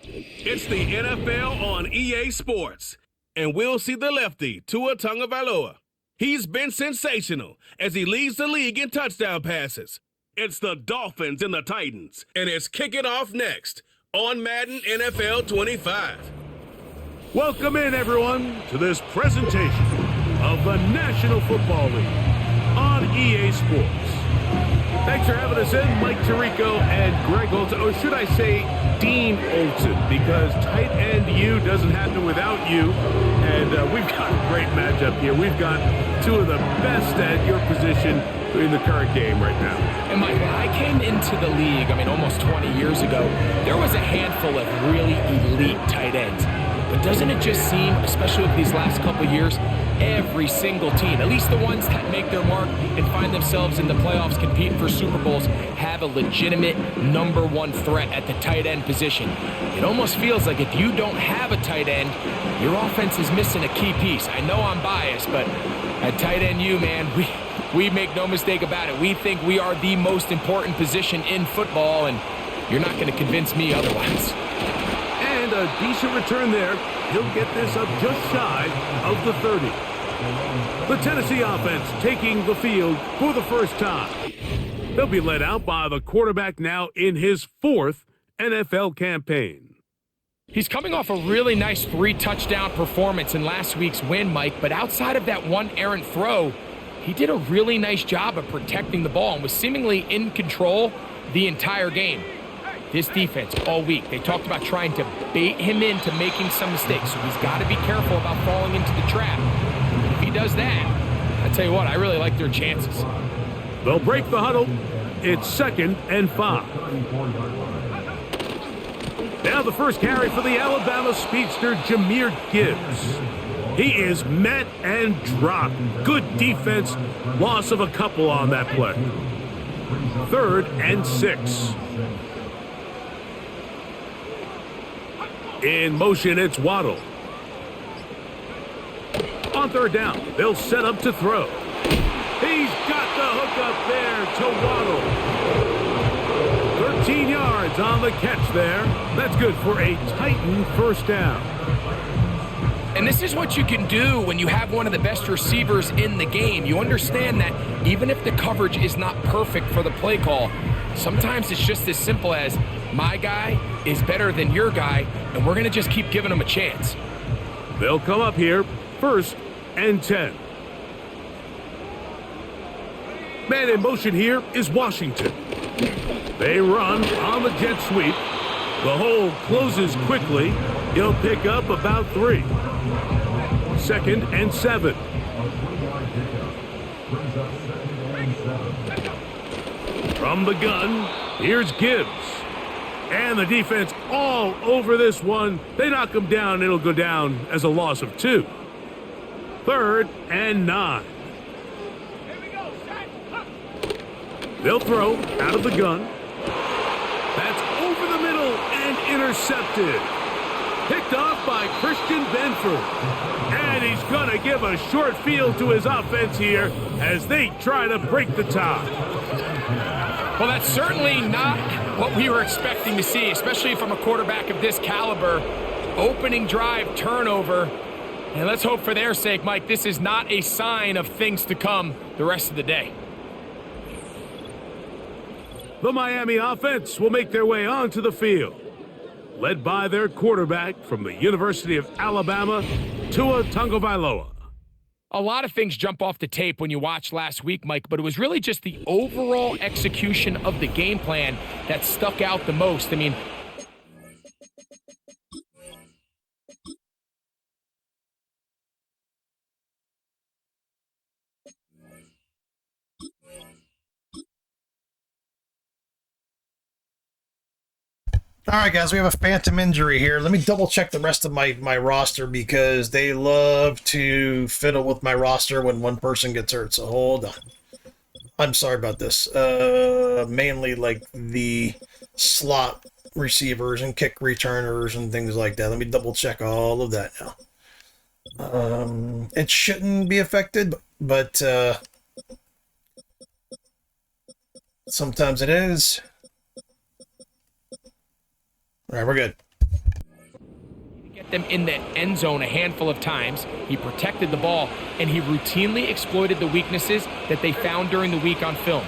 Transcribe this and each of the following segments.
It's the NFL on EA Sports, and we'll see the lefty, Tua Tagovailoa. He's been sensational as he leads the league in touchdown passes. It's the Dolphins and the Titans, and it's kicking off next on Madden NFL 25. Welcome in, everyone, to this presentation of the National Football League on EA Sports. Thanks for having us in, Mike Tirico and Greg Olson, or should I say Dean Olson, because tight end U doesn't happen without you. And we've got a great matchup here. We've got two of the best at your position in the current game right now. And Mike, when I came into the league, almost 20 years ago, there was a handful of really elite tight ends. But doesn't it just seem, especially with these last couple of years, every single team, at least the ones that make their mark and find themselves in the playoffs competing for Super Bowls, have a legitimate number one threat at the tight end position. It almost feels like if you don't have a tight end, your offense is missing a key piece. I know I'm biased, but at tight end U, man, we make no mistake about it. We think we are the most important position in football, and you're not going to convince me otherwise. And a decent return there. He'll get this up just shy of the 30. The Tennessee offense taking the field for the first time. They'll be led out by the quarterback now in his fourth NFL campaign. He's coming off a really nice 3-touchdown performance in last week's win, Mike, but outside of that one errant throw, he did a really nice job of protecting the ball and was seemingly in control the entire game. This defense all week, they talked about trying to bait him into making some mistakes, so he's got to be careful about falling into the trap. And if he does that, I tell you what, I really like their chances. They'll break the huddle. It's 2nd and 5. Now the first carry for the Alabama speedster, Jahmyr Gibbs. He is met and dropped. Good defense. Loss of a couple on that play. 3rd and 6. In motion, it's Waddle. On 3rd down, they'll set up to throw. He's got the hook up there to Waddle. 13 yards on the catch there. That's good for a Titan first down. And this is what you can do when you have one of the best receivers in the game. You understand that even if the coverage is not perfect for the play call, sometimes it's just as simple as my guy is better than your guy, and we're going to just keep giving him a chance. They'll come up here, 1st and 10. Man in motion here is Washington. They run on the jet sweep. The hole closes quickly. He'll pick up about 3. 2nd and 7. From the gun, here's Gibbs. And the defense all over this one. They knock him down. It'll go down as a loss of 2. 3rd and 9. They'll throw out of the gun. That's over the middle and intercepted. Picked off by Christian Benford. And he's going to give a short field to his offense here as they try to break the tie. Well, that's certainly not what we were expecting to see, especially from a quarterback of this caliber. Opening drive turnover. And let's hope for their sake, Mike, this is not a sign of things to come the rest of the day. The Miami offense will make their way onto the field, led by their quarterback from the University of Alabama, Tua Tagovailoa. A lot of things jump off the tape when you watch last week, Mike, but it was really just the overall execution of the game plan that stuck out the most. All right, guys, we have a phantom injury here. Let me double check the rest of my roster because they love to fiddle with my roster when one person gets hurt. So hold on. I'm sorry about this. Mainly like the slot receivers and kick returners and things like that. Let me double check all of that now. It shouldn't be affected, but sometimes it is. All right, we're good. got them in the end zone a handful of times. He protected the ball, and he routinely exploited the weaknesses that they found during the week on film.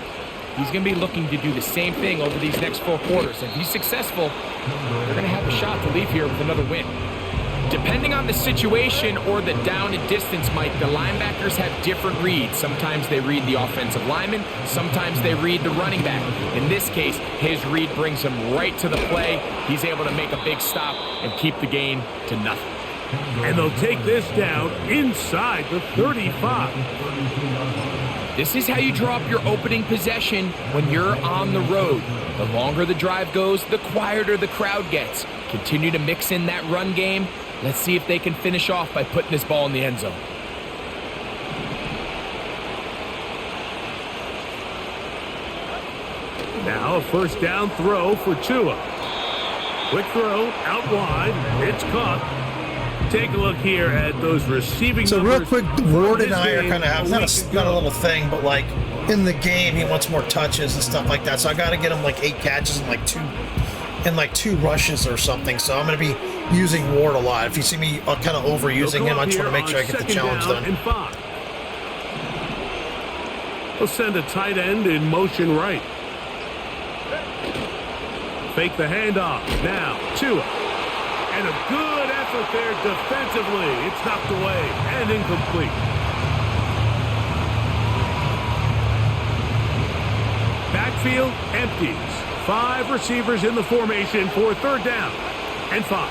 He's going to be looking to do the same thing over these next 4 quarters. If he's successful, they're going to have a shot to leave here with another win. Depending on the situation or the down and distance, Mike, the linebackers have different reads. Sometimes they read the offensive lineman, sometimes they read the running back. In this case, his read brings him right to the play. He's able to make a big stop and keep the gain to nothing. And they'll take this down inside the 35. This is how you draw up your opening possession when you're on the road. The longer the drive goes, the quieter the crowd gets. Continue to mix in that run game. Let's see if they can finish off by putting this ball in the end zone. Now a first down throw for Tua. Quick throw, out wide, it's caught. Take a look here at those receiving So numbers. real quick, Ward and I are kind of having, not a little thing, but like in the game, he wants more touches and stuff like that. So I got to get him like 8 catches and like two rushes or something. So I'm going to be using Ward a lot. If you see me kind of overusing him, I just want to make sure I get the challenge done. And 5. We'll send a tight end in motion right. Fake the handoff. Now, Tua. And a good effort there defensively. It's knocked away and incomplete. Backfield empties. 5 receivers in the formation for third down and 5.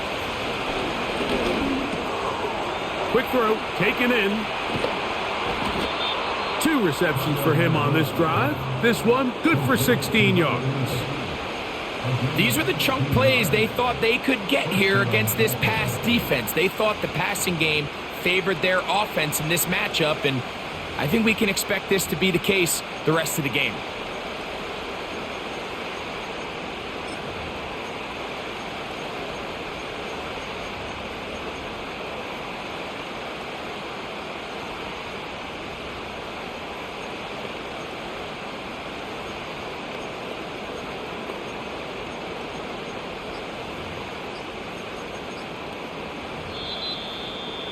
Quick throw, taken in. 2 receptions for him on this drive. This one, good for 16 yards. These were the chunk plays they thought they could get here against this pass defense. They thought the passing game favored their offense in this matchup, and I think we can expect this to be the case the rest of the game.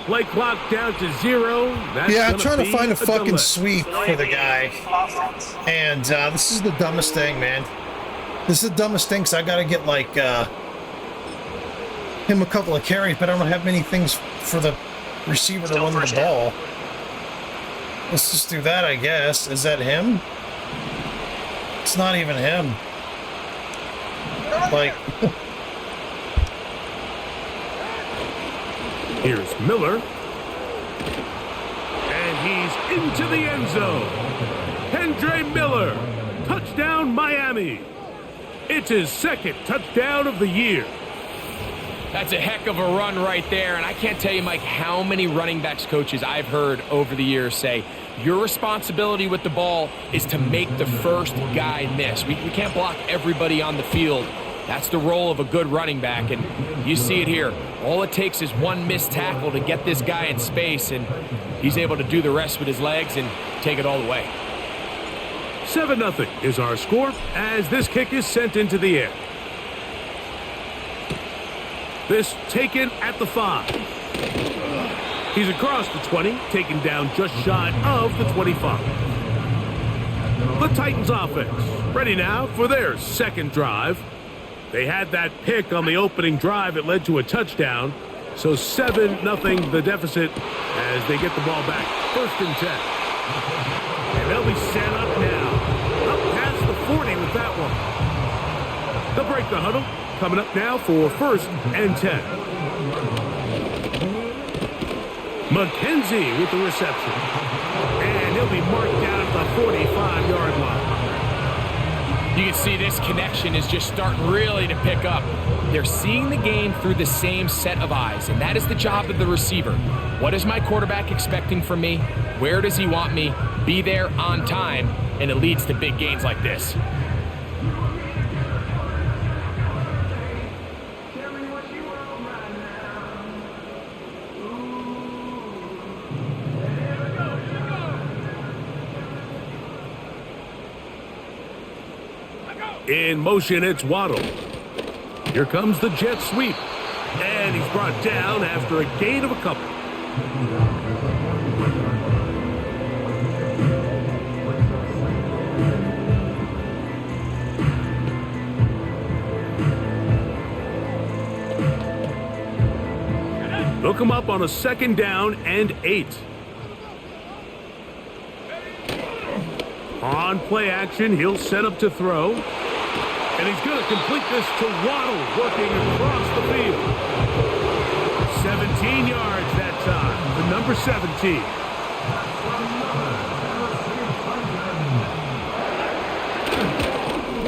Play clock down to 0. That's Yeah, I'm trying to find a fucking delay. sweep for the guy. And this is the dumbest thing, man. This is the dumbest thing, because I got to get, like, him a couple of carries, but I don't have many things for the receiver to run the ball. Let's just do that, I guess. Is that him? It's not even him. Like... Here's Miller. And he's into the end zone. Kendre Miller. Touchdown, Miami. It's his 2nd touchdown of the year. That's a heck of a run right there, and I can't tell you, Mike, how many running backs coaches I've heard over the years say, your responsibility with the ball is to make the first guy miss. We can't block everybody on the field. That's the role of a good running back, and you see it here. All it takes is one missed tackle to get this guy in space, and he's able to do the rest with his legs and take it all the way. 7-0 is our score as this kick is sent into the air. This taken at the 5. He's across the 20, taken down just shy of the 25. The Titans offense ready now for their 2nd drive. They had that pick on the opening drive. It led to a touchdown. So 7-0 the deficit as they get the ball back. 1st and 10. And they'll be set up now. Up past the 40 with that one. They'll break the huddle. Coming up now for 1st and 10. McKenzie with the reception. And he'll be marked down at the 45-yard line. You can see this connection is just starting really to pick up. They're seeing the game through the same set of eyes, and that is the job of the receiver. What is my quarterback expecting from me? Where does he want me? Be there on time, and it leads to big gains like this. In motion, it's Waddle. Here comes the jet sweep. And he's brought down after a gain of a couple. They'll come up on a 2nd down and 8. On play action, he'll set up to throw. And he's going to complete this to Waddle, working across the field. 17 yards that time, the number 17.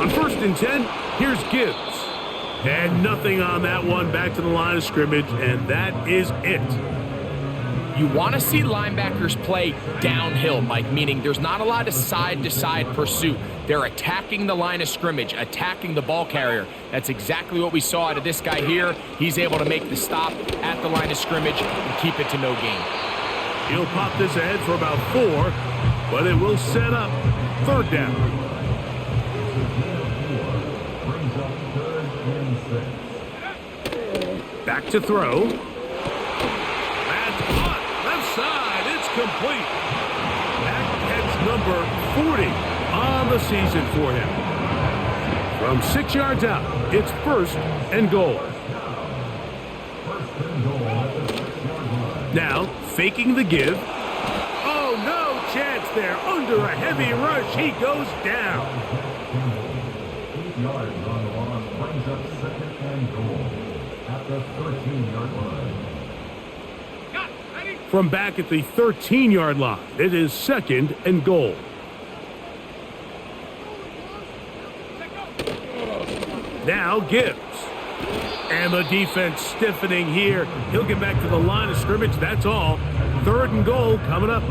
On 1st and 10, here's Gibbs. And nothing on that one, back to the line of scrimmage, and that is it. You want to see linebackers play downhill, Mike, meaning there's not a lot of side-to-side pursuit. They're attacking the line of scrimmage, attacking the ball carrier. That's exactly what we saw out of this guy here. He's able to make the stop at the line of scrimmage and keep it to no gain. He'll pop this ahead for about 4, but it will set up 3rd down. Back to throw. That's caught. Left side. It's complete. That catch number 40 on the season for him. From 6 yards out, it's 1st and goal. Now, faking the give. Oh, no chance there. Under a heavy rush, he goes down. 8 yards on the loss brings up 2nd and goal at the 13-yard line. From back at the 13-yard line, it is 2nd and goal. Now Gibbs. And the defense stiffening here. He'll get back to the line of scrimmage. That's all. 3rd and goal coming up.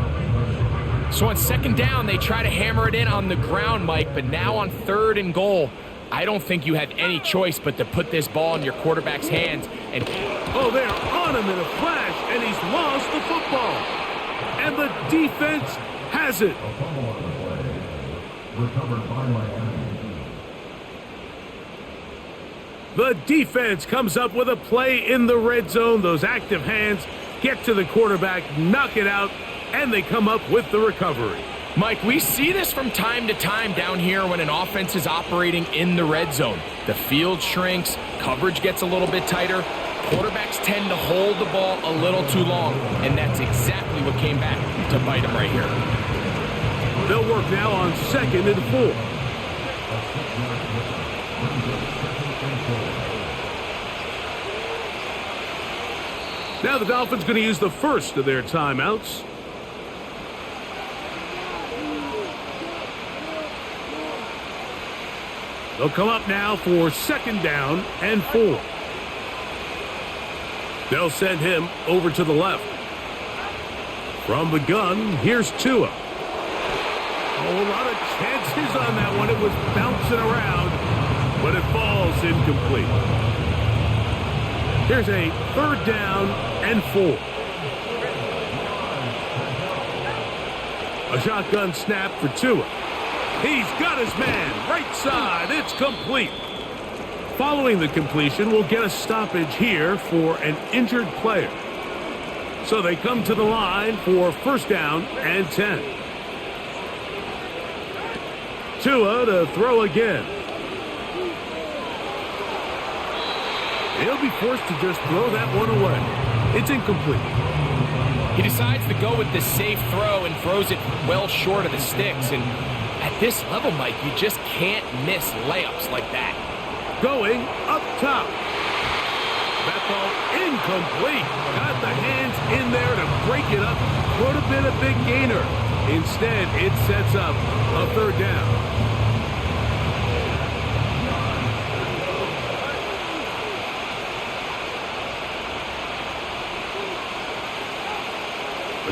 So on 2nd down, they try to hammer it in on the ground, Mike, but now on 3rd and goal, I don't think you have any choice but to put this ball in your quarterback's hands. And oh, they're on him in a flash, and he's lost the football. And the defense has it. A fumble on the play. Recovered by Miami. The defense comes up with a play in the red zone. Those active hands get to the quarterback, knock it out, and they come up with the recovery. Mike, we see this from time to time down here when an offense is operating in the red zone. The field shrinks, coverage gets a little bit tighter, quarterbacks tend to hold the ball a little too long, and that's exactly what came back to bite them right here. They'll work now on 2nd and 4. Now the Dolphins going to use the first of their timeouts. They'll come up now for 2nd down and 4. They'll send him over to the left. From the gun, here's Tua. Oh, a lot of chances on that one. It was bouncing around, but it falls incomplete. Here's a 3rd down and 4. A shotgun snap for Tua. He's got his man, right side, it's complete. Following the completion, we'll get a stoppage here for an injured player. So they come to the line for 1st down and 10. Tua to throw again. He'll be forced to just throw that one away. It's incomplete. He decides to go with the safe throw and throws it well short of the sticks. And at this level, Mike, you just can't miss layups like that. Going up top. That ball incomplete. Got the hands in there to break it up. Would have been a big gainer. Instead, it sets up a 3rd down.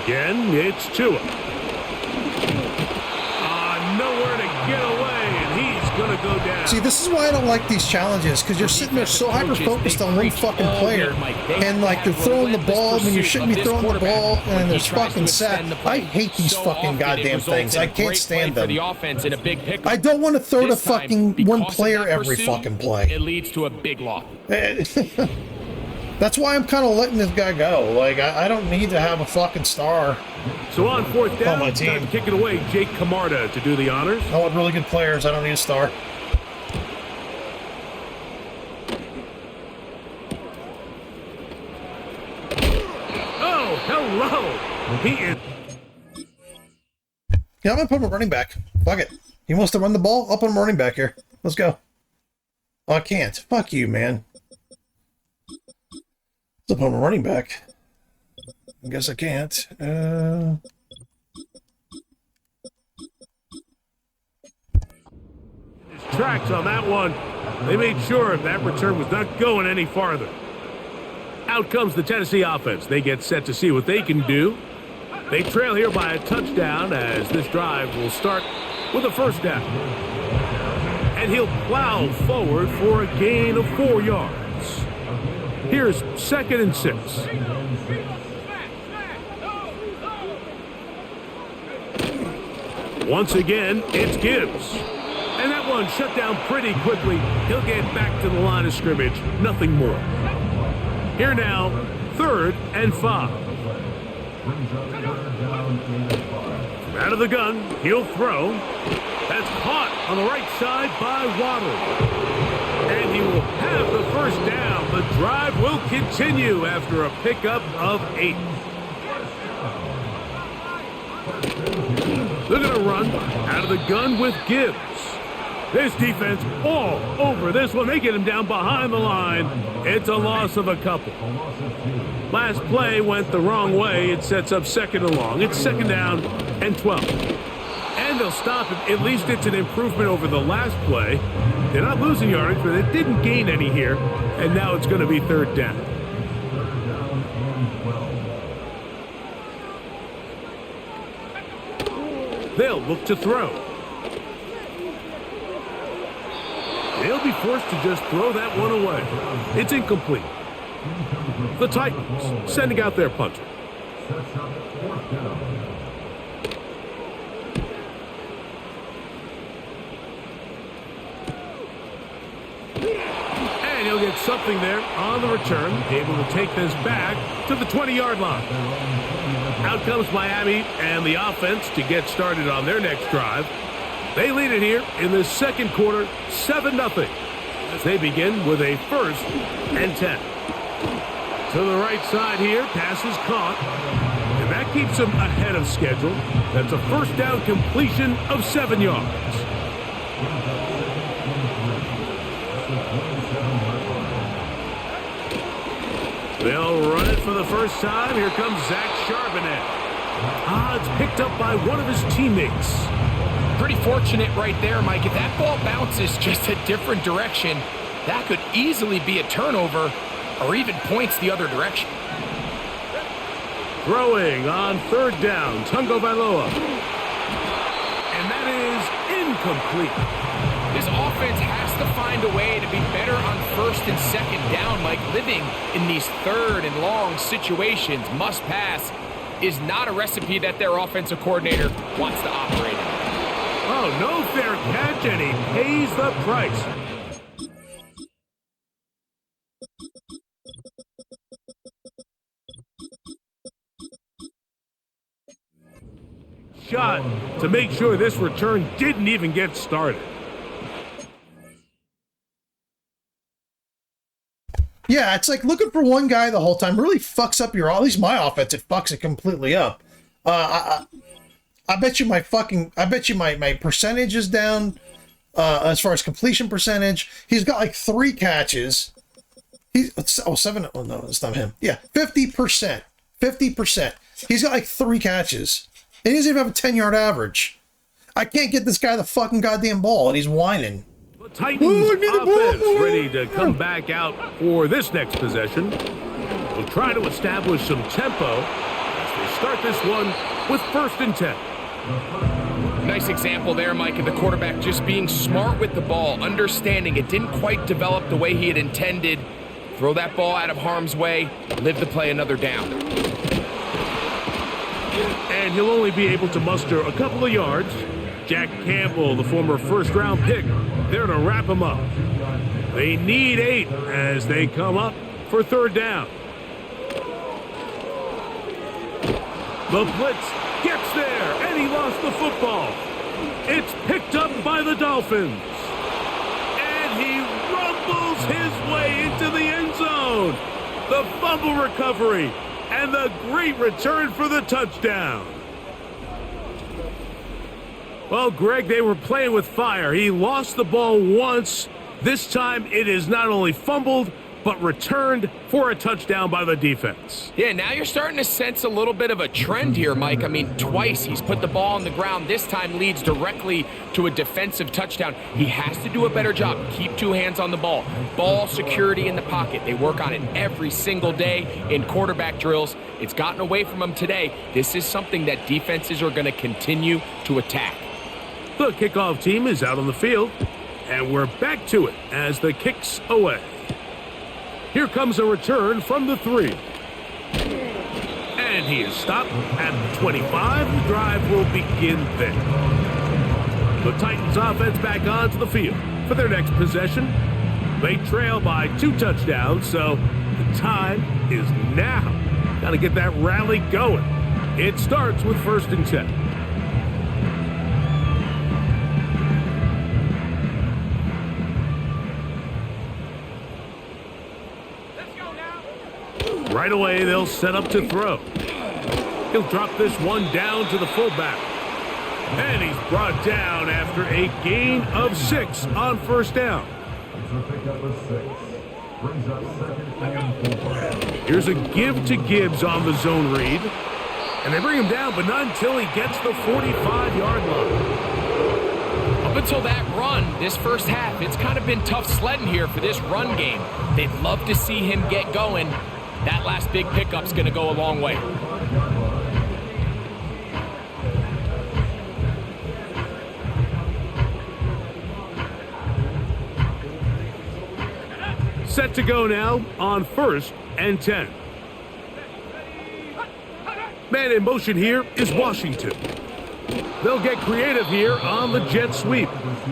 Again, it's Tua. Nowhere to get away, and he's going to go down. See, this is why I don't like these challenges, because you're sitting there so hyper-focused on one fucking player, and like they're throwing the ball when you shouldn't be throwing the ball, and it's fucking sad. I hate these fucking goddamn things. I can't stand them. I don't want to throw to fucking one player every fucking play. It leads to a big loss. That's why I'm kind of letting this guy go. Like, I don't need to have a fucking star. So on fourth down, my it's time team. to kick it away. Jake Camarda to do the honors. I want really good players. I don't need a star. Oh, hello. He is. Yeah, I'm going to put him a running back. Fuck it. He wants to run the ball? I'll put him a running back here. Let's go. Oh, I can't. Fuck you, man. I'll put him a running back. I guess I can't. Tracks on that one. They made sure that return was not going any farther. Out comes the Tennessee offense. They get set to see what they can do. They trail here by a touchdown as this drive will start with a first down. And he'll plow forward for a gain of 4 yards. Here's 2nd and 6. Once again, it's Gibbs. And that one shut down pretty quickly. He'll get back to the line of scrimmage. Nothing more. Here now, 3rd and 5. From out of the gun, he'll throw. That's caught on the right side by Waddle. And he will have the first down. The drive will continue after a pickup of 8. They're going to run out of the gun with Gibbs. This defense all over this one. They get him down behind the line. It's a loss of a couple. Last play went the wrong way. It sets up 2nd and long. It's 2nd down and 12. And they'll stop it. At least it's an improvement over the last play. They're not losing yardage, but they didn't gain any here. And now it's going to be 3rd down. They'll look to throw. They'll be forced to just throw that one away. It's incomplete. The Titans sending out their punter. And he'll get something there on the return. Able to take this back to the 20-yard line. Out comes Miami and the offense to get started on their next drive. They lead it here in the 2nd quarter, 7-0, as they begin with a 1st and 10. To the right side here, pass is caught, and that keeps them ahead of schedule. That's a first down completion of 7 yards. They'll run it for the first time. Here comes Zach Charbonnet. It's picked up by one of his teammates. Pretty fortunate right there, Mike. If that ball bounces just a different direction, that could easily be a turnover or even points the other direction. Throwing on 3rd down, Tungo Vailoa. And that is incomplete. This offense has to find a way to be better on 1st and 2nd down, Mike. Living in these 3rd and long situations, must pass, is not a recipe that their offensive coordinator wants to operate in. Oh, no fair catch, and he pays the price. Shot to make sure this return didn't even get started. Yeah, it's like looking for one guy the whole time really fucks up your, at least my offense, it fucks it completely up. I bet you my percentage is down as far as completion percentage. He's got like 3 catches. Seven. Oh no, it's not him. Yeah, 50%. 50%. He's got like 3 catches. And he doesn't even have a 10-yard average. I can't get this guy the fucking goddamn ball, and he's whining. The Titans offense ready to come back out for this next possession. We'll try to establish some tempo as they start this one with 1st and 10. Nice example there, Mike, of the quarterback just being smart with the ball, understanding it didn't quite develop the way he had intended. Throw that ball out of harm's way, live to play another down. And he'll only be able to muster a couple of yards. Jack Campbell, the former first-round pick, there to wrap him up. They need 8 as they come up for third down. The blitz gets there, and he lost the football. It's picked up by the Dolphins. And he rumbles his way into the end zone. The fumble recovery and the great return for the touchdown. Well, Greg, they were playing with fire. He lost the ball once. This time it is not only fumbled, but returned for a touchdown by the defense. Yeah, now you're starting to sense a little bit of a trend here, Mike. I mean, twice he's put the ball on the ground. This time leads directly to a defensive touchdown. He has to do a better job. Keep two hands on the ball. Ball security in the pocket. They work on it every single day in quarterback drills. It's gotten away from him today. This is something that defenses are going to continue to attack. The kickoff team is out on the field, and we're back to it as the kick's away. Here comes a return from the 3. And he is stopped at the 25. The drive will begin there. The Titans offense back onto the field for their next possession. They trail by 2 touchdowns, so the time is now. Got to get that rally going. It starts with 1st and 10. Right away, they'll set up to throw. He'll drop this one down to the fullback. And he's brought down after a gain of 6 on 1st down. It's a pickup of 6. Brings up 2nd and 4. Here's a give to Gibbs on the zone read. And they bring him down, but not until he gets the 45-yard line. Up until that run, this first half, it's kind of been tough sledding here for this run game. They'd love to see him get going. That last big pickup's going to go a long way. Set to go now on 1st and 10. Man in motion here is Washington. They'll get creative here on the jet sweep.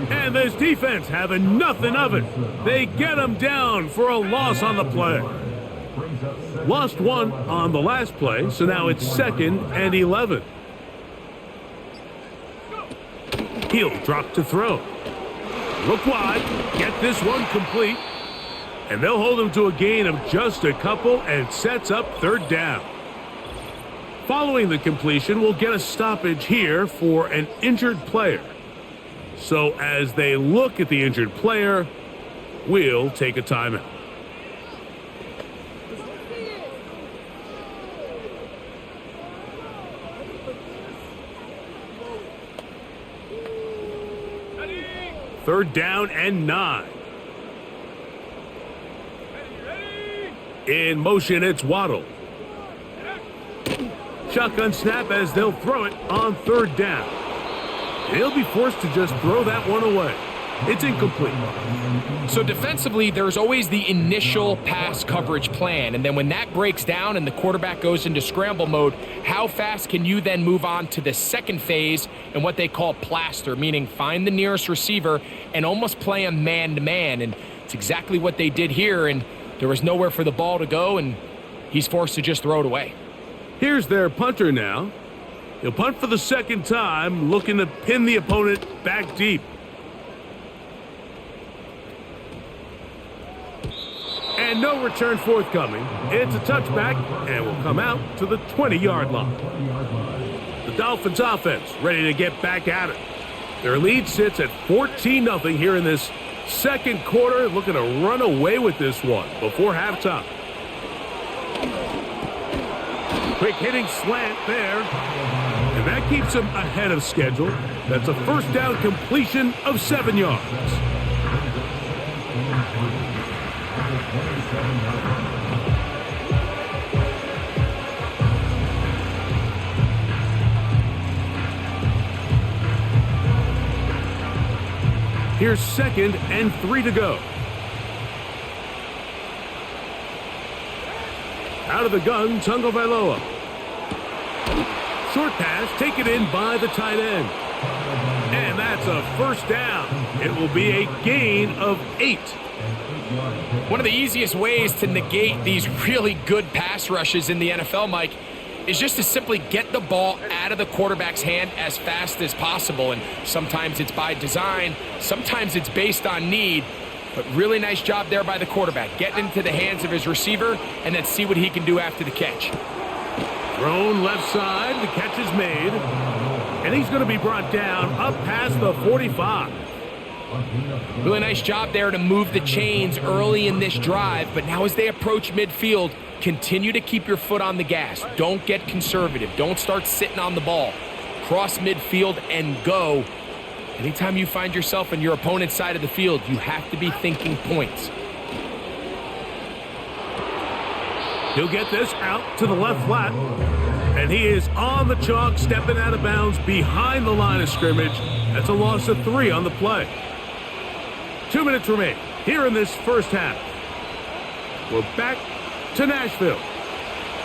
And this defense having nothing of it. They get him down for a loss on the play. Lost 1 on the last play, so now it's 2nd and 11. He'll drop to throw. Look wide, get this one complete. And they'll hold him to a gain of just a couple and sets up 3rd down. Following the completion, we'll get a stoppage here for an injured player. So as they look at the injured player, we'll take a timeout. Third down and 9. In motion, it's Waddle. Shotgun snap as they'll throw it on 3rd down. He'll be forced to just throw that one away. It's incomplete. So defensively, there's always the initial pass coverage plan, and then when that breaks down and the quarterback goes into scramble mode, how fast can you then move on to the second phase and what they call plaster, meaning find the nearest receiver and almost play him man-to-man, and it's exactly what they did here, and there was nowhere for the ball to go, and he's forced to just throw it away. Here's their punter now. He'll punt for the 2nd time, looking to pin the opponent back deep. And no return forthcoming. It's a touchback and will come out to the 20-yard line. The Dolphins offense ready to get back at it. Their lead sits at 14-0 here in this 2nd quarter, looking to run away with this one before halftime. Quick hitting slant there. And that keeps them ahead of schedule. That's a 1st down completion of 7 yards. Here's 2nd and 3 to go. Out of the gun, Tagovailoa. Short pass taken in by the tight end. And that's a 1st down. It will be a gain of 8. One of the easiest ways to negate these really good pass rushes in the NFL, Mike, is just to simply get the ball out of the quarterback's hand as fast as possible. And sometimes it's by design, sometimes it's based on need. But really nice job there by the quarterback, getting into the hands of his receiver and then see what he can do after the catch. Thrown left side, the catch is made, and he's going to be brought down up past the 45. Really nice job there to move the chains early in this drive, but now as they approach midfield, continue to keep your foot on the gas. Don't get conservative. Don't start sitting on the ball. Cross midfield and go. Anytime you find yourself on your opponent's side of the field, you have to be thinking points. He'll get this out to the left flat, and he is on the chalk, stepping out of bounds behind the line of scrimmage. That's a loss of 3 on the play. 2 minutes remain here in this first half. We're back to Nashville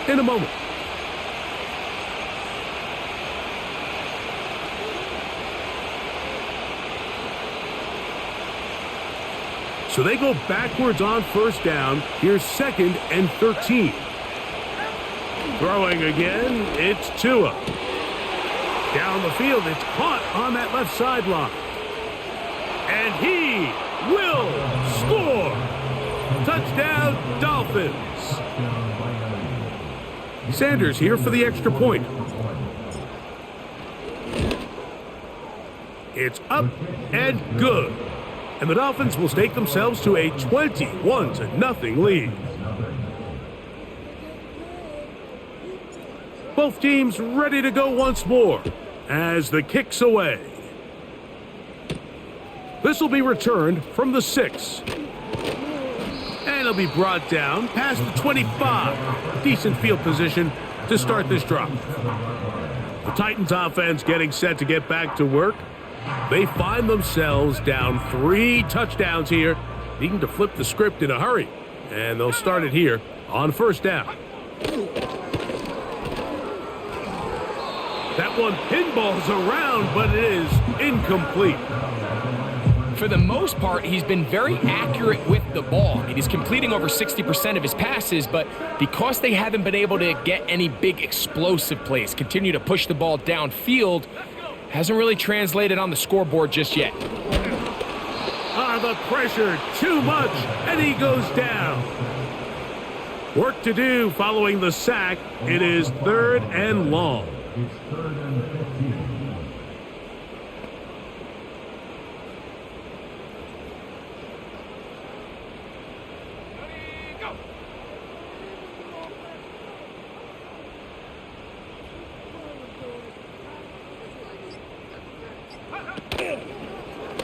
in a moment. So they go backwards on first down. Here's 2nd and 13. Throwing again, it's Tua. Down the field, it's caught on that left sideline. And he will score. Touchdown, Dolphins. Sanders here for the extra point. It's up and good. And the Dolphins will stake themselves to a 21-0 lead. Both teams ready to go once more as the kick's away. This will be returned from the 6. And it'll be brought down past the 25. Decent field position to start this drive. The Titans offense getting set to get back to work. They find themselves down 3 touchdowns here, needing to flip the script in a hurry. And they'll start it here on first down. That one pinballs around, but it is incomplete. For the most part, he's been very accurate with the ball. I mean, he's completing over 60% of his passes, but because they haven't been able to get any big explosive plays, continue to push the ball downfield, hasn't really translated on the scoreboard just yet. The pressure, too much, and he goes down. Work to do following the sack. It is 3rd and long. It's 3rd and 15.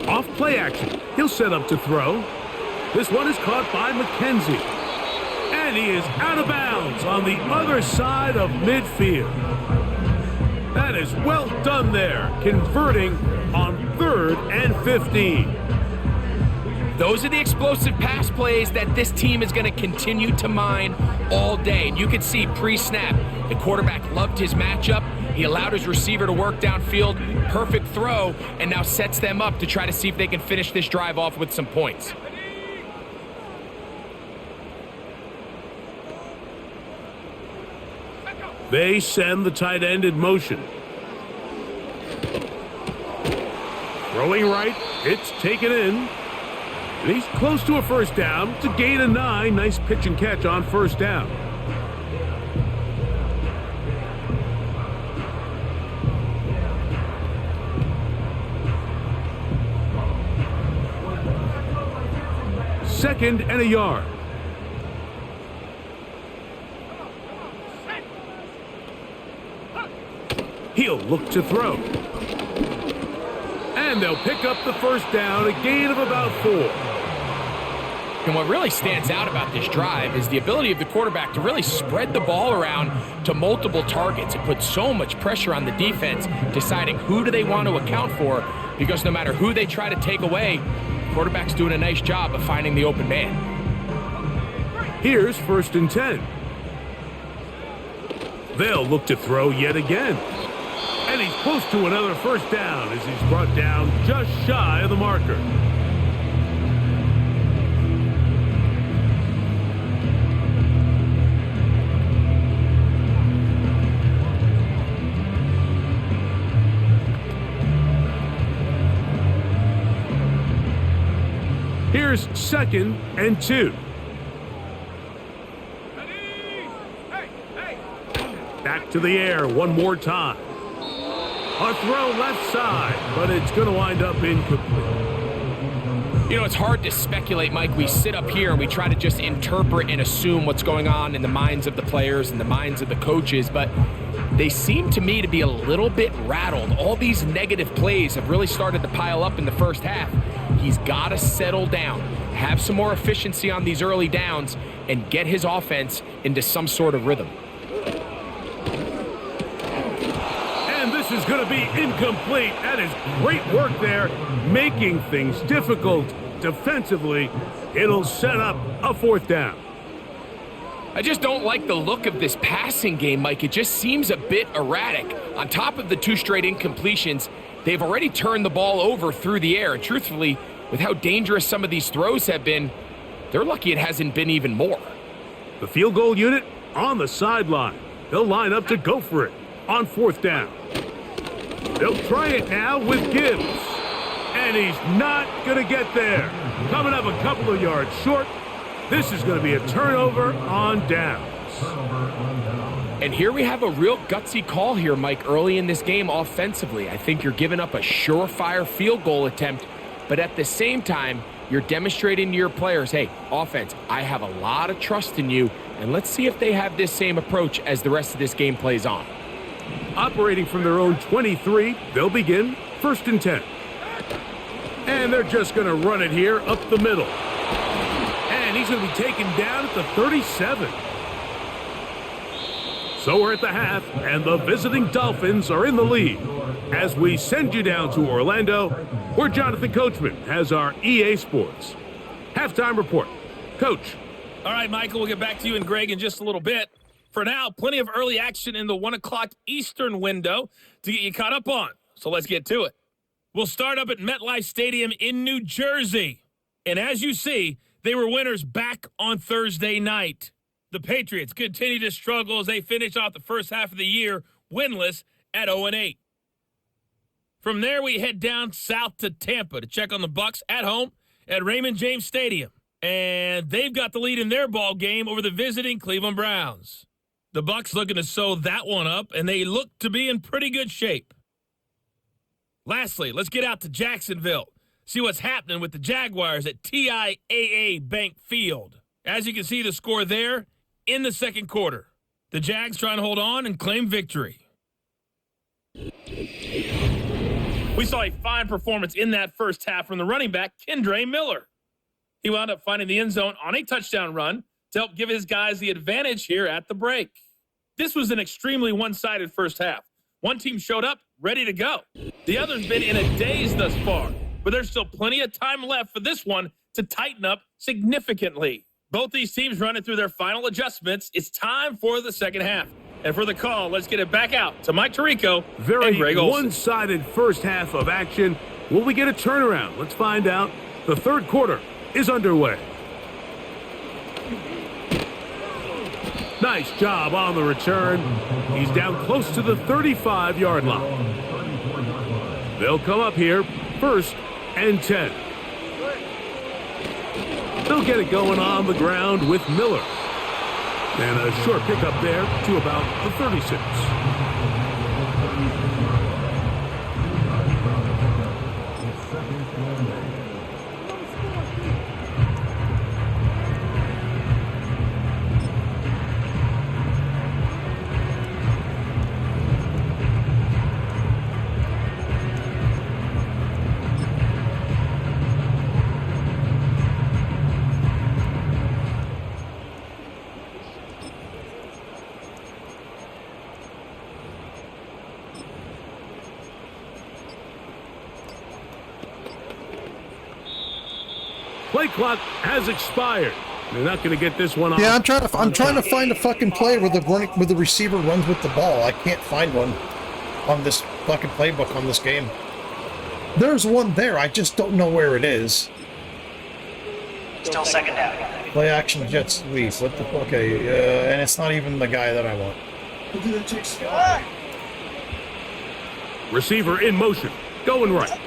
Off play action. He'll set up to throw. This one is caught by McKenzie. And he is out of bounds on the other side of midfield. That is well done there, converting on 3rd and 15. Those are the explosive pass plays that this team is going to continue to mine all day. And you can see pre-snap, the quarterback loved his matchup. He allowed his receiver to work downfield, perfect throw, and now sets them up to try to see if they can finish this drive off with some points. They send the tight end in motion. Throwing right, it's taken in. And he's close to a first down. It's a gain of 9. Nice pitch and catch on first down. Second and a yard. He'll look to throw. And they'll pick up the first down, a gain of about 4. And what really stands out about this drive is the ability of the quarterback to really spread the ball around to multiple targets. It puts so much pressure on the defense, deciding who do they want to account for, because no matter who they try to take away, the quarterback's doing a nice job of finding the open man. Here's 1st and 10. They'll look to throw yet again. And he's close to another first down as he's brought down just shy of the marker. Here's 2nd and 2. Back to the air one more time. A throw left side, but it's going to wind up incomplete. You know, it's hard to speculate, Mike. We sit up here and we try to just interpret and assume what's going on in the minds of the players and the minds of the coaches, but they seem to me to be a little bit rattled. All these negative plays have really started to pile up in the first half. He's got to settle down, have some more efficiency on these early downs, and get his offense into some sort of rhythm. And this is going to be incomplete. That is great work there, making things difficult defensively. It'll set up a 4th down. I just don't like the look of this passing game, Mike. It just seems a bit erratic. On top of the 2 straight incompletions, they've already turned the ball over through the air. And truthfully, with how dangerous some of these throws have been, they're lucky it hasn't been even more. The field goal unit on the sideline. They'll line up to go for it on 4th down. They'll try it now with Gibbs. And he's not going to get there. Coming up a couple of yards short. This is going to be a turnover on downs. And here we have a real gutsy call here, Mike, early in this game offensively. I think you're giving up a surefire field goal attempt, but at the same time, you're demonstrating to your players, hey, offense, I have a lot of trust in you, and let's see if they have this same approach as the rest of this game plays on. Operating from their own 23, they'll begin 1st and 10. And they're just going to run it here up the middle. And he's going to be taken down at the 37. So we're at the half, and the visiting Dolphins are in the lead. As we send you down to Orlando, where Jonathan Coachman has our EA Sports halftime report. Coach. All right, Michael, we'll get back to you and Greg in just a little bit. For now, plenty of early action in the 1 o'clock Eastern window to get you caught up on. So let's get to it. We'll start up at MetLife Stadium in New Jersey. And as you see, they were winners back on Thursday night. The Patriots continue to struggle as they finish off the first half of the year winless at 0-8. From there, we head down south to Tampa to check on the Bucs at home at Raymond James Stadium. And they've got the lead in their ball game over the visiting Cleveland Browns. The Bucs looking to sew that one up, and they look to be in pretty good shape. Lastly, let's get out to Jacksonville. See what's happening with the Jaguars at TIAA Bank Field. As you can see, the score there in the second quarter. The Jags trying to hold on and claim victory. We saw a fine performance in that first half from the running back, Kendre Miller. He wound up finding the end zone on a touchdown run to help give his guys the advantage here at the break. This was an extremely one-sided first half. One team showed up ready to go. The other's been in a daze thus far, but there's still plenty of time left for this one to tighten up significantly. Both these teams running through their final adjustments. It's time for the second half. And for the call, let's get it back out to Mike Tirico and Greg Very Olsen. one-sided first half of action. Will we get a turnaround? Let's find out. The third quarter is underway. Nice job on the return. He's down close to the 35-yard line. They'll come up here, 1st and 10. They'll get it going on the ground with Miller. And a short pickup there to about the 36. Play clock has expired. They're not going to get this one off. Yeah, I'm trying to find a fucking play where the receiver runs with the ball. I can't find one on this fucking playbook on this game. There's one there. I just don't know where it is. Still second down. Play action jet sweep. What the fuck? Okay, and it's not even the guy that I want. Receiver in motion. Going right.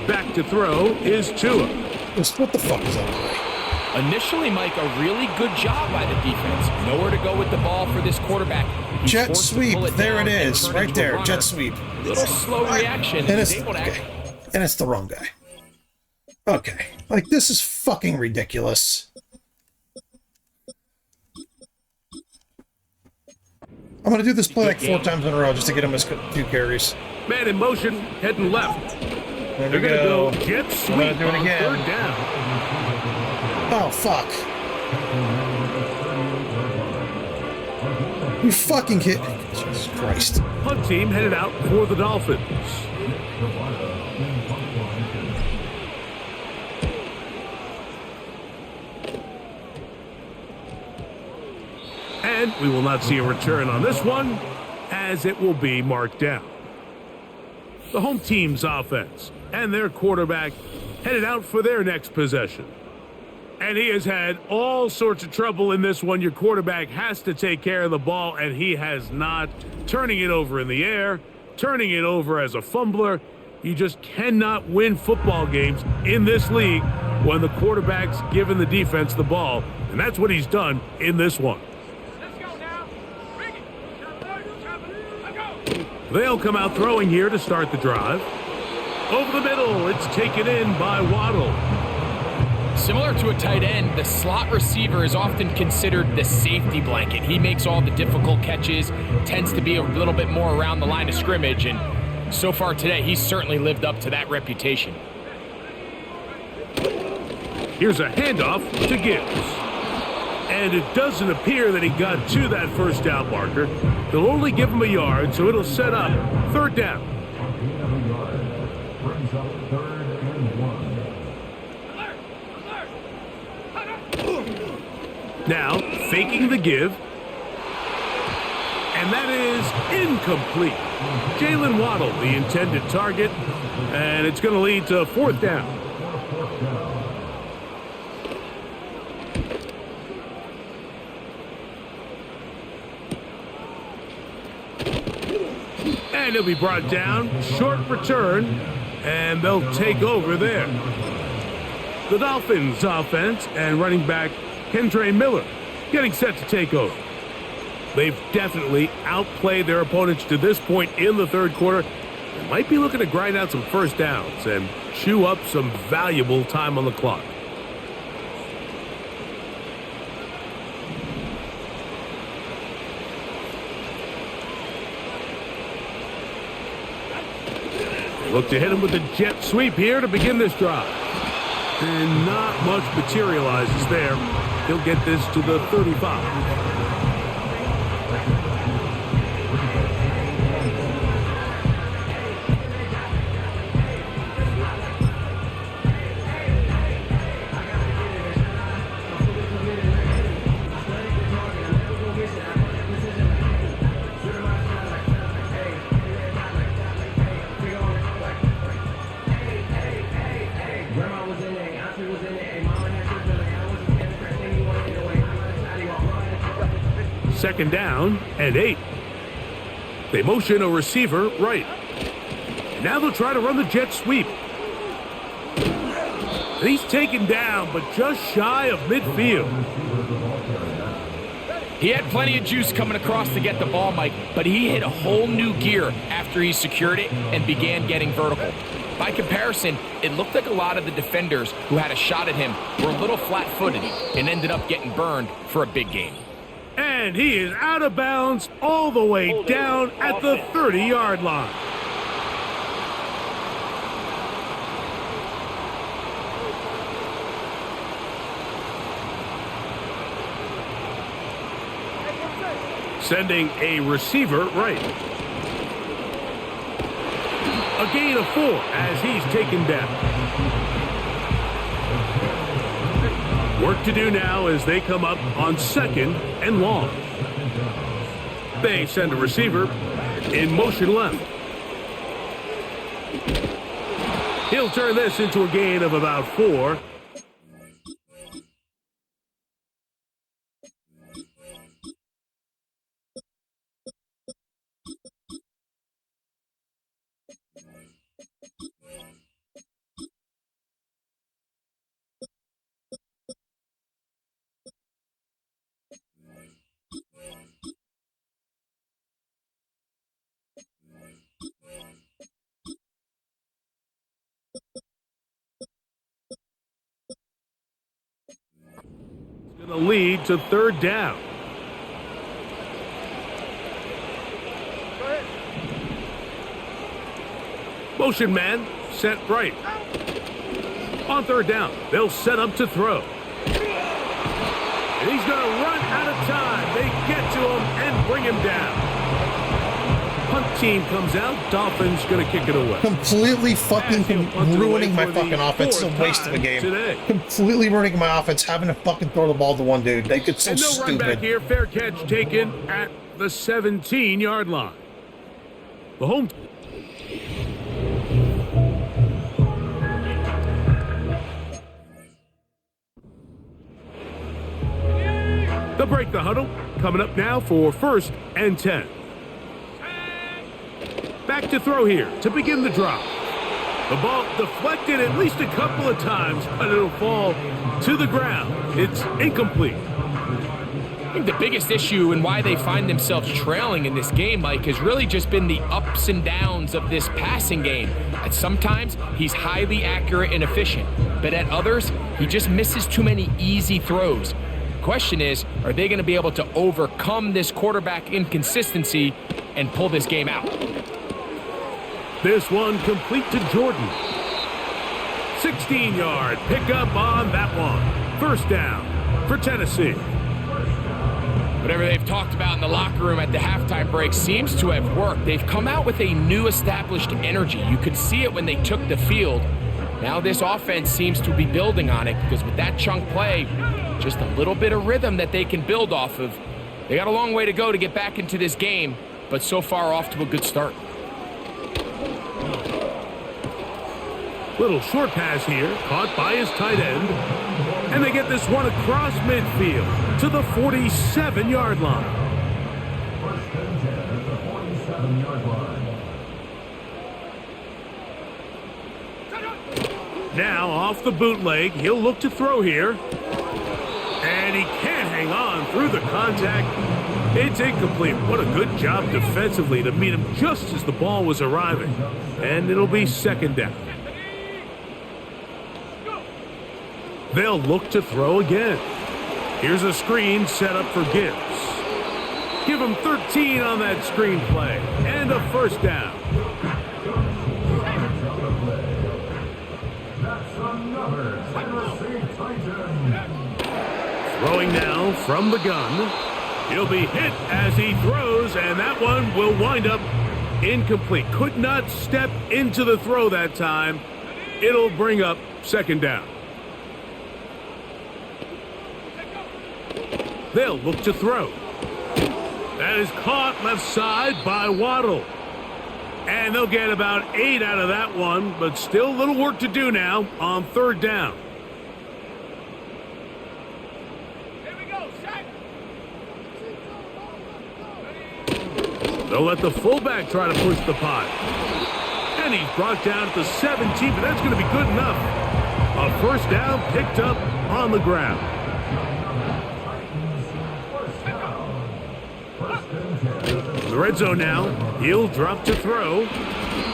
Back to throw is Tua. What the fuck is that play? Initially, Mike, a really good job by the defense. Nowhere to go with the ball for this quarterback. He's Jet forced to sweep. pull it There down it and is. turn Right into a there. runner. Jet sweep. Little slow reaction. And He's it's, able to okay. And it's the wrong guy. Okay. Like, this is fucking ridiculous. I'm going to do this play like 4 times in a row just to get him his 2 carries. Man in motion, heading left. There They're we going to go. go jet sweep gonna do it on again. 3rd down. Oh, fuck. You fucking hit me. Jesus Christ. Punt team headed out for the Dolphins. And we will not see a return on this one, as it will be marked down. The home team's offense and their quarterback headed out for their next possession. And he has had all sorts of trouble in this one. Your quarterback has to take care of the ball, and he has not. Turning it over in the air, turning it over as a fumbler. You just cannot win football games in this league when the quarterback's giving the defense the ball. And that's what he's done in this one. They'll come out throwing here to start the drive. Over the middle, it's taken in by Waddle. Similar to a tight end, the slot receiver is often considered the safety blanket. He makes all the difficult catches, tends to be a little bit more around the line of scrimmage, and so far today, he's certainly lived up to that reputation. Here's a handoff to Gibbs. And it doesn't appear that he got to that first down marker. They'll only give him a yard, so it'll set up 3rd down. Brings up 3rd and 1. Now, faking the give. And that is incomplete. Jalen Waddle, the intended target. And it's going to lead to 4th down. And he'll be brought down. Short return. And they'll take over there. The Dolphins offense and running back Kendre Miller getting set to take over. They've definitely outplayed their opponents to this point in the 3rd quarter. They might be looking to grind out some first downs and chew up some valuable time on the clock. Look to hit him with a jet sweep here to begin this drive. And not much materializes there. He'll get this to the 35. Second down and 8. They motion a receiver right. Now they'll try to run the jet sweep. And he's taken down, but just shy of midfield. He had plenty of juice coming across to get the ball, Mike, but he hit a whole new gear after he secured it and began getting vertical. By comparison, it looked like a lot of the defenders who had a shot at him were a little flat-footed and ended up getting burned for a big gain. And he is out of bounds all the way down at the 30-yard line. Sending a receiver right. A gain of 4 as he's taken down. Work to do now as they come up on 2nd and long. They send a receiver in motion left. He'll turn this into a gain of about 4. The lead to third down. Motion man, set right. On third down, they'll set up to throw. And he's going to run out of time. They get to him and bring him down. Punt team comes out. Dolphins going to kick it away. Completely fucking ruining my fucking offense. It's a waste of a game. Today. Completely ruining my offense. Having to fucking throw the ball to one dude. They could so And no run back stupid. here. Fair catch taken at the 17-yard line. The home. They'll break the huddle. Coming up now for 1st and 10. Back to throw here to begin the drop. The ball deflected at least a couple of times, but it'll fall to the ground. It's incomplete. I think the biggest issue and why they find themselves trailing in this game, Mike, has really just been the ups and downs of this passing game. At sometimes, he's highly accurate and efficient, but at others, he just misses too many easy throws. Question is, are they going to be able to overcome this quarterback inconsistency and pull this game out? This one complete to Jordan. 16-yard pickup on that one. First down for Tennessee. Whatever they've talked about in the locker room at the halftime break seems to have worked. They've come out with a new established energy. You could see it when they took the field. Now this offense seems to be building on it because with that chunk play, just a little bit of rhythm that they can build off of. They got a long way to go to get back into this game, but so far off to a good start. Little short pass here, caught by his tight end. And they get this one across midfield to the 47-yard line. 1st and 10 at the 47-yard line. Now off the bootleg, he'll look to throw here. And he can't hang on through the contact. It's incomplete. What a good job defensively to meet him just as the ball was arriving. And it'll be 2nd down. They'll look to throw again. Here's a screen set up for Gibbs. Give him 13 on that screen play. And a 1st down. That's another Tennessee Titan. Throwing now from the gun. He'll be hit as he throws, and that one will wind up incomplete. Could not step into the throw that time. It'll bring up 2nd down. They'll look to throw. That is caught left side by Waddle. And they'll get about 8 out of that one, but still a little work to do now on 3rd down. They'll let the fullback try to push the pot. And he's brought down at the 17, but that's going to be good enough. A 1st down picked up on the ground. The red zone now. He'll drop to throw.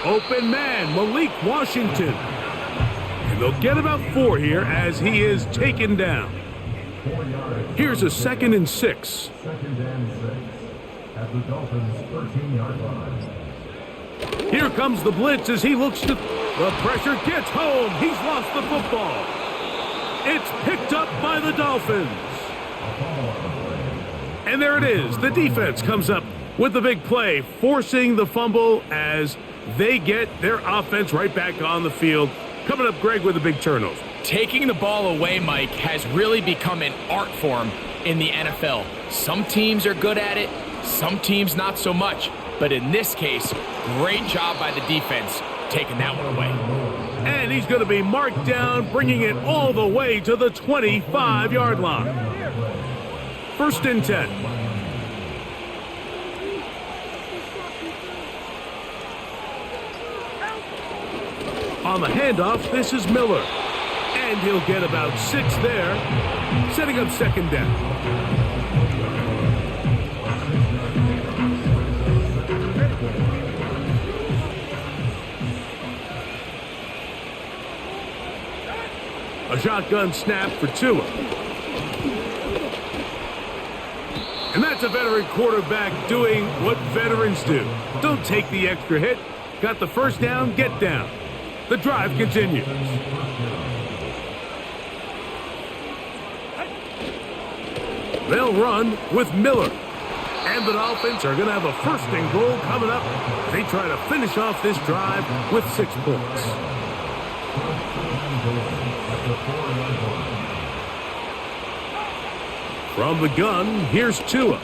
Open man, Malik Washington. And they'll get about 4 here as he is taken down. Here's a 2nd and 6. 2nd and 6 at the Dolphins' 13-yard line. Here comes the blitz as he looks to... The pressure gets home. He's lost the football. It's picked up by the Dolphins. And there it is. The defense comes up with the big play, forcing the fumble as they get their offense right back on the field. Coming up, Greg, with a big turnover. Taking the ball away, Mike, has really become an art form in the NFL. Some teams are good at it, some teams not so much. But in this case, great job by the defense taking that one away. And he's going to be marked down, bringing it all the way to the 25-yard line. 1st and 10. On the handoff, this is Miller. And he'll get about 6 there, setting up 2nd down. A shotgun snap for Tua. And that's a veteran quarterback doing what veterans do. Don't take the extra hit. Got the first down, get down. The drive continues. They'll run with Miller. And the Dolphins are going to have a first and goal coming up. They try to finish off this drive with 6 points. From the gun, here's Tua.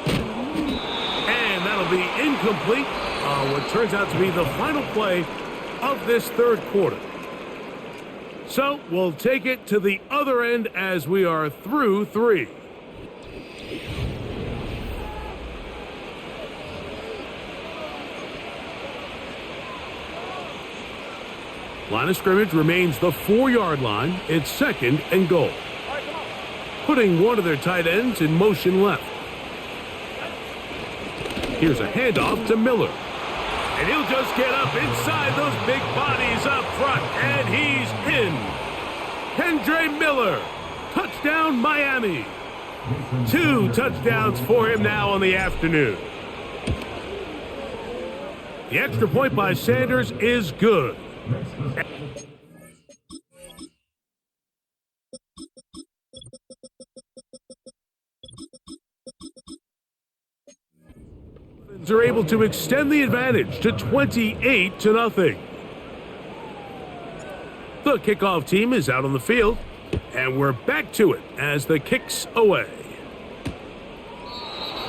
And that'll be incomplete on what turns out to be the final play of this third quarter. So we'll take it to the other end as we are through 3. Line of scrimmage remains the 4-yard line. It's second and goal. Putting one of their tight ends in motion left. Here's a handoff to Miller. And he'll just get up inside those big bodies up front. And he's in. Kendre Miller. Touchdown, Miami. 2 touchdowns for him now on the afternoon. The extra point by Sanders is good. Are able to extend the advantage to 28-0. The kickoff team is out on the field, and we're back to it as the kick's away.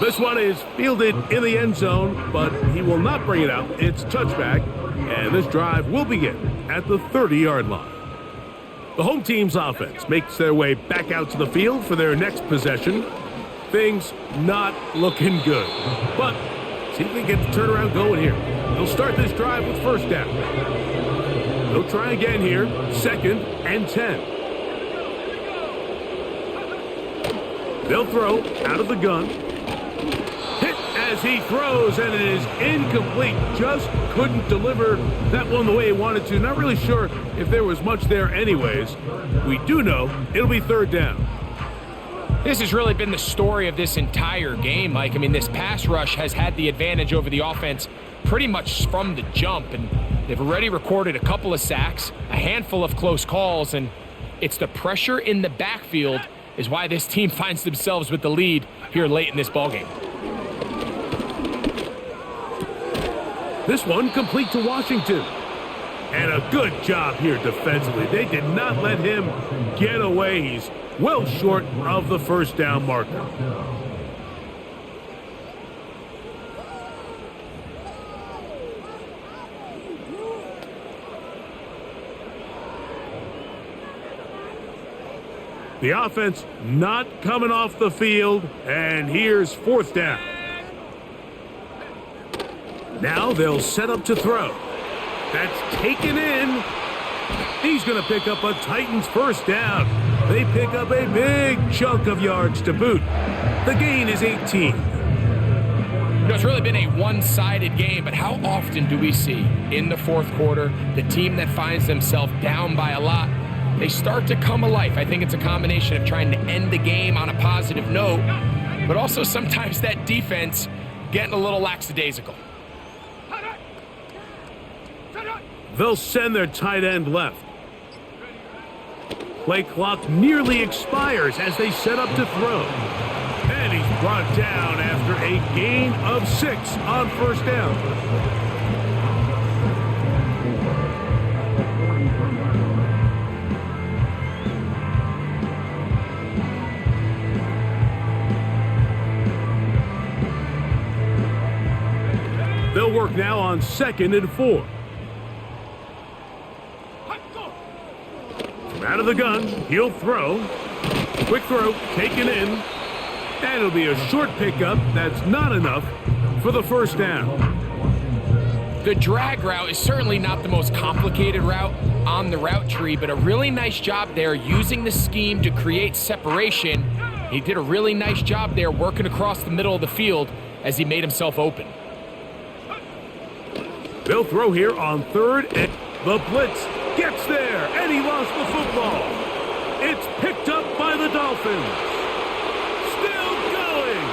This one is fielded in the end zone, but he will not bring it out. It's touchback, and this drive will begin at the 30-yard line. The home team's offense makes their way back out to the field for their next possession. Things not looking good, but see if they get the turnaround going here. They'll start this drive with first down. They'll try again here, 2nd and 10. They'll throw out of the gun. Hit as he throws, and it is incomplete. Just couldn't deliver that one the way he wanted to. Not really sure if there was much there anyways. We do know it'll be 3rd down. This has really been the story of this entire game, Mike. I mean, this pass rush has had the advantage over the offense pretty much from the jump, and they've already recorded a couple of sacks, a handful of close calls, and it's the pressure in the backfield is why this team finds themselves with the lead here late in this ballgame. This one complete to Washington. And a good job here defensively. They did not let him get away. He's well short of the first down marker. The offense not coming off the field, and here's 4th down. Now they'll set up to throw. That's taken in. He's going to pick up a Titans first down. They pick up a big chunk of yards to boot. The gain is 18. You know, it's really been a one-sided game, but how often do we see in the fourth quarter the team that finds themselves down by a lot, they start to come alive? I think it's a combination of trying to end the game on a positive note, but also sometimes that defense getting a little lackadaisical. They'll send their tight end left. Play clock nearly expires as they set up to throw. And he's brought down after a gain of 6 on first down. They'll work now on 2nd and 4. Out of the gun, he'll throw. Quick throw, taken in. And it'll be a short pickup. That's not enough for the first down. The drag route is certainly not the most complicated route on the route tree, but a really nice job there using the scheme to create separation. He did a really nice job there working across the middle of the field as he made himself open. They'll throw here on 3rd, and the blitz gets there, and he lost the football. It's picked up by the Dolphins. Still going.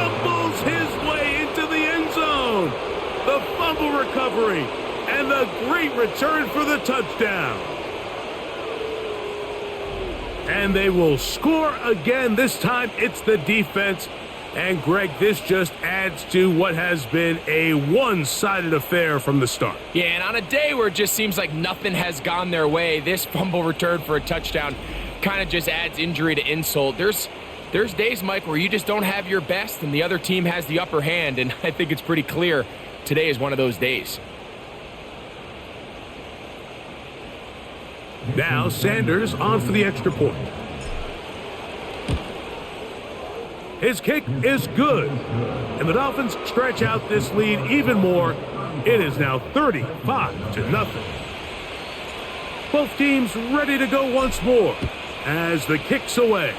fumbles his way into the end zone. The fumble recovery and the great return for the touchdown. And they will score again. This time it's the defense. And Greg, this just adds to what has been a one-sided affair from the start. Yeah, and on a day where it just seems like nothing has gone their way, this fumble return for a touchdown kind of just adds injury to insult. There's days, Mike, where you just don't have your best and the other team has the upper hand, and I think it's pretty clear today is one of those days. Now Sanders on for the extra point. His kick is good, and the Dolphins stretch out this lead even more. It is now 35-0. Both teams ready to go once more as the kick's away.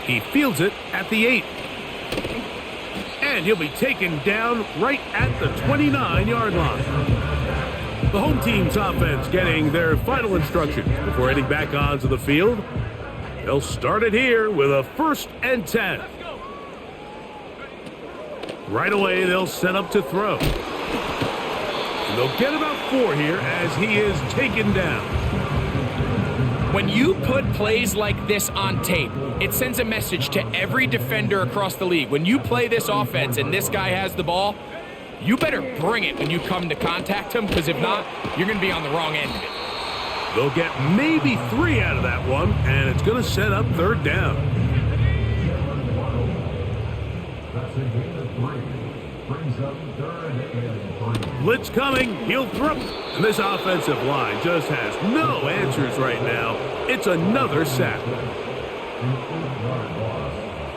He fields it at the 8. And he'll be taken down right at the 29-yard line. The home team's offense getting their final instructions before heading back onto the field. They'll start it here with a 1st and 10. Right away, they'll set up to throw. And they'll get about 4 here as he is taken down. When you put plays like this on tape, it sends a message to every defender across the league. When you play this offense and this guy has the ball, you better bring it when you come to contact him, because if not, you're going to be on the wrong end of it. They'll get maybe 3 out of that one, and it's going to set up 3rd down. That's a gain of 3. Brings up 3rd and 3. Blitz coming, he'll throw. And this offensive line just has no answers right now. It's another sack. An 8-yard loss.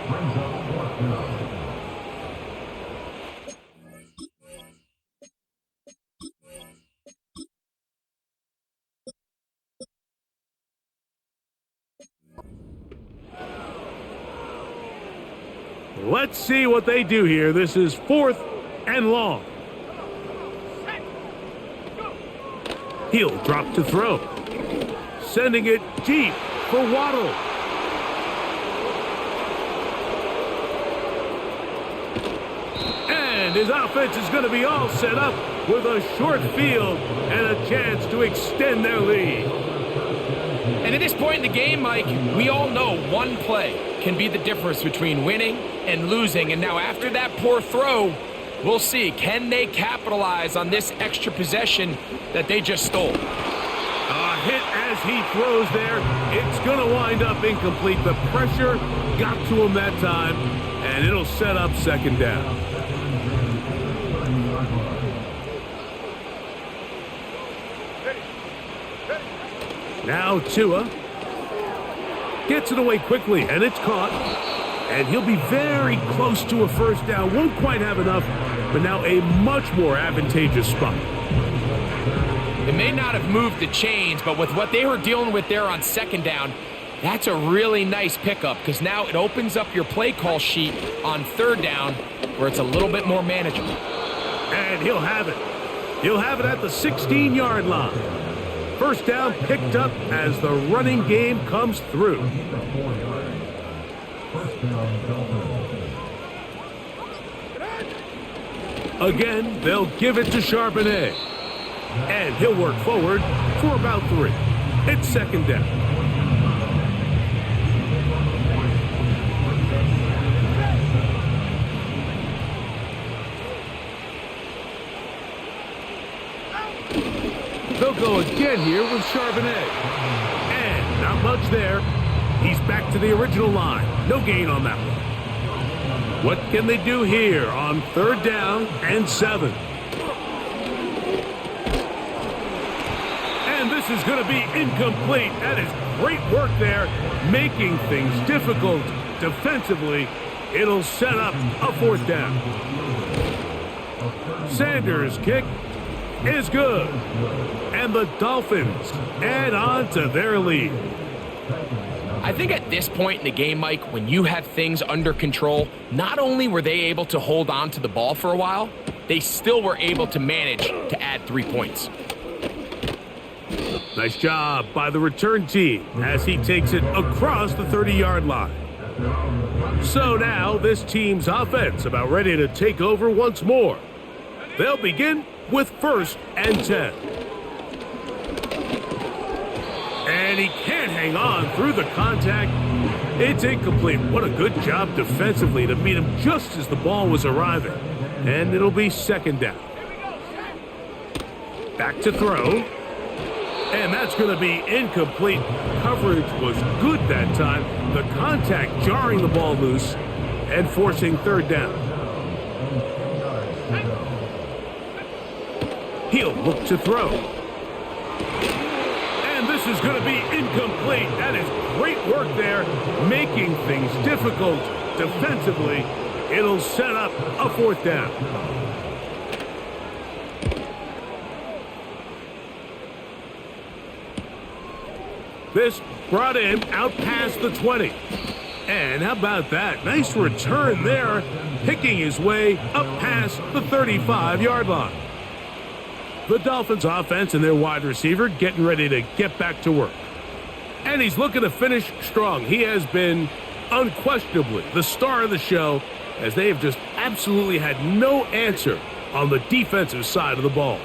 Brings up 4th down. Let's see what they do here. This is 4th and long. He'll drop to throw. Sending it deep for Waddle. And his offense is going to be all set up with a short field and a chance to extend their lead. And at this point in the game, Mike, we all know one play can be the difference between winning and losing. And now after that poor throw, we'll see, can they capitalize on this extra possession that they just stole? A hit as he throws there. It's going to wind up incomplete. The pressure got to him that time, and it'll set up 2nd down. Now Tua gets it away quickly, and it's caught. And he'll be very close to a 1st down. Won't quite have enough, but now a much more advantageous spot. They may not have moved the chains, but with what they were dealing with there on 2nd down, that's a really nice pickup, because now it opens up your play call sheet on 3rd down where it's a little bit more manageable. And he'll have it. He'll have it at the 16-yard line. 1st down picked up as the running game comes through. 1st down, Dolphins. Again, they'll give it to Charbonnet. And he'll work forward for about 3. It's 2nd down. They'll go again here with Charbonnet. And not much there. He's back to the original line. No gain on that one. What can they do here on 3rd down and 7? And this is going to be incomplete. That is great work there, making things difficult defensively. It'll set up a 4th down. Sanders' kick is good. And the Dolphins add on to their lead. I think at this point in the game, Mike, when you have things under control, not only were they able to hold on to the ball for a while, they still were able to manage to add 3 points. Nice job by the return team as he takes it across the 30-yard line. So now this team's offense about ready to take over once more. They'll begin with 1st and 10. And he can't hang on through the contact. It's incomplete. What a good job defensively to meet him just as the ball was arriving. And it'll be 2nd down. Back to throw. And that's going to be incomplete. Coverage was good that time. The contact jarring the ball loose and forcing 3rd down. He'll look to throw. And this is going to be incomplete. That is great work there, making things difficult defensively. It'll set up a 4th down. This brought in out past the 20. And how about that? Nice return there, picking his way up past the 35-yard line. The Dolphins offense and their wide receiver getting ready to get back to work. And he's looking to finish strong. He has been unquestionably the star of the show, as they have just absolutely had no answer on the defensive side of the ball.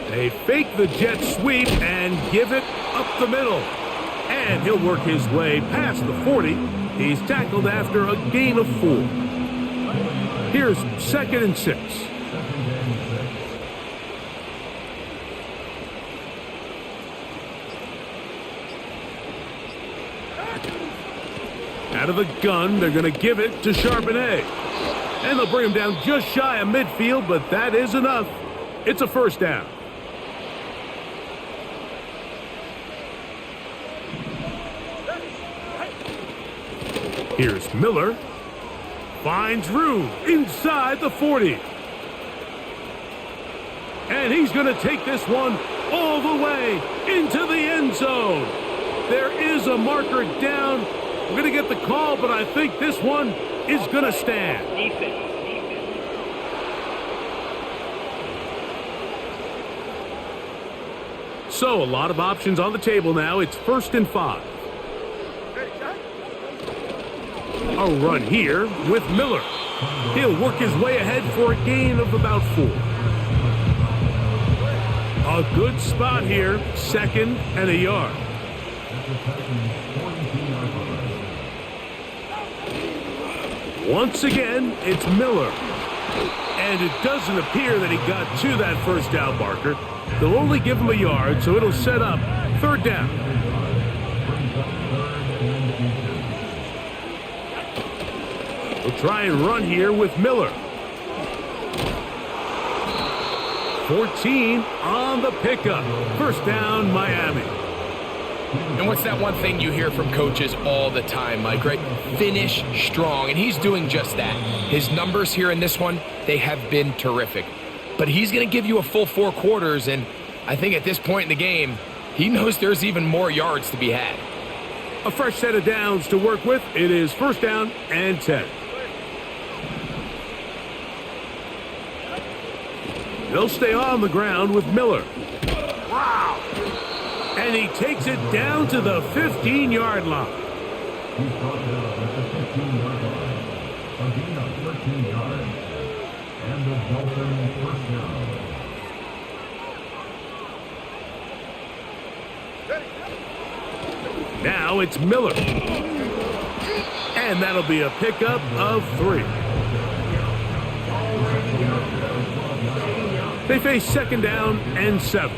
They fake the jet sweep and give it up the middle. And he'll work his way past the 40. He's tackled after a gain of 4. Here's 2nd and 6. Out of the gun, they're going to give it to Charbonnet. And they'll bring him down just shy of midfield, but that is enough. It's a 1st down. Here's Miller. Finds room inside the 40. And he's going to take this one all the way into the end zone. There is a marker down. We're going to get the call, but I think this one is going to stand. So a lot of options on the table now. It's 1st and 5. A run here with Miller. He'll work his way ahead for a gain of about 4. A good spot here, 2nd and a yard. Once again, it's Miller. And it doesn't appear that he got to that 1st down marker. They'll only give him a yard, so it'll set up 3rd down. We'll try and run here with Miller. 14 on the pickup. 1st down, Miami. And what's that one thing you hear from coaches all the time, Mike, right? Finish strong, and he's doing just that. His numbers here in this one, they have been terrific. But he's going to give you a full 4 quarters, and I think at this point in the game, he knows there's even more yards to be had. A fresh set of downs to work with. It is 1st down and 10. They'll stay on the ground with Miller. Wow! And he takes it down to the 15-yard line. He's brought down at the 15-yard line. A gain of 13 yards. And the Dolphins 1st down. Now it's Miller. And that'll be a pickup of 3. They face 2nd down and 7.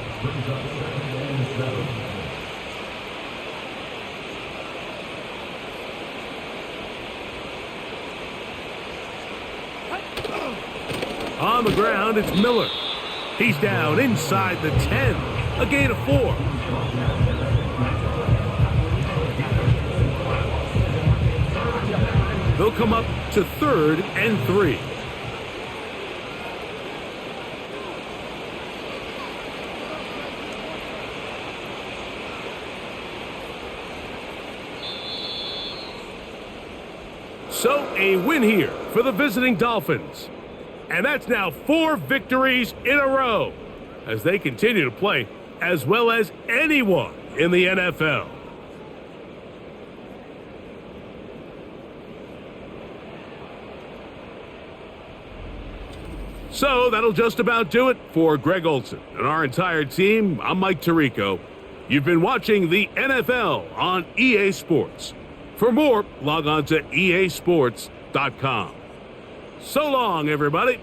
On the ground, it's Miller. He's down inside the 10. A gain of 4. They'll come up to 3rd and 3. So a win here for the visiting Dolphins. And that's now 4 victories in a row as they continue to play as well as anyone in the NFL. So that'll just about do it for Greg Olson and our entire team. I'm Mike Tirico. You've been watching the NFL on EA Sports. For more, log on to easports.com. So long, everybody.